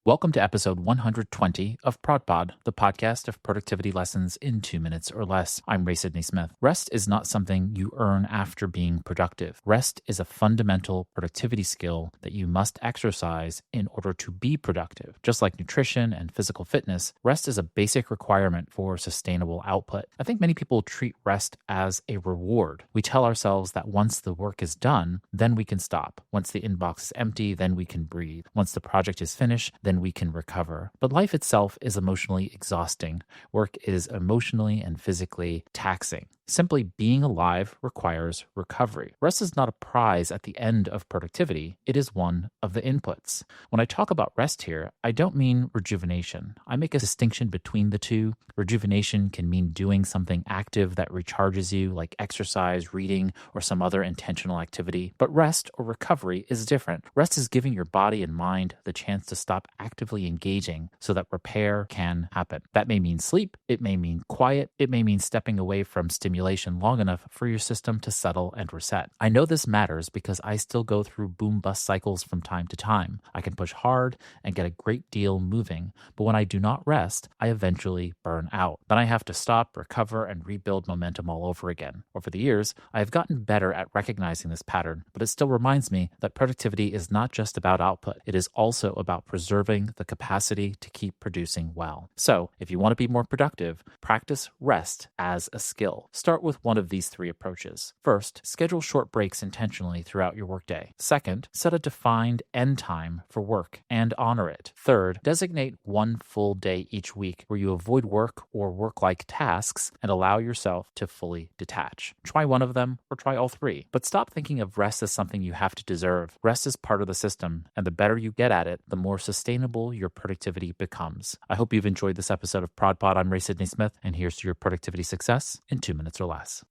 Welcome to episode 120 of ProdPod, the podcast of productivity lessons in 2 minutes or less. I'm Sidney-Smith. Rest is not something you earn after being productive. Rest is a fundamental productivity skill that you must exercise in order to be productive. Just like nutrition and physical fitness, rest is a basic requirement for sustainable output. I think many people treat rest as a reward. We tell ourselves that once the work is done, then we can stop. Once the inbox is empty, then we can breathe. Once the project is finished, then we can recover. But life itself is emotionally exhausting. Work is emotionally and physically taxing. Simply being alive requires recovery. Rest is not a prize at the end of productivity. It is one of the inputs. When I talk about rest here, I don't mean rejuvenation. I make a distinction between the two. Rejuvenation can mean doing something active that recharges you, like exercise, reading, or some other intentional activity. But rest or recovery is different. Rest is giving your body and mind the chance to stop actively engaging so that repair can happen. That may mean sleep. It may mean quiet. It may mean stepping away from stimulation long enough for your system to settle and reset. I know this matters because I still go through boom-bust cycles from time to time. I can push hard and get a great deal moving, but when I do not rest, I eventually burn out. Then I have to stop, recover, and rebuild momentum all over again. Over the years, I have gotten better at recognizing this pattern, but it still reminds me that productivity is not just about output. It is also about preserving the capacity to keep producing well. So, if you want to be more productive, practice rest as a skill. Start with one of these three approaches. First, schedule short breaks intentionally throughout your workday. Second, set a defined end time for work and honor it. Third, designate one full day each week where you avoid work or work-like tasks and allow yourself to fully detach. Try one of them or try all three, but stop thinking of rest as something you have to deserve. Rest is part of the system, and the better you get at it, the more sustainable your productivity becomes. I hope you've enjoyed this episode of ProdPod. I'm Sidney-Smith, and here's to your productivity success in 2 minutes or less.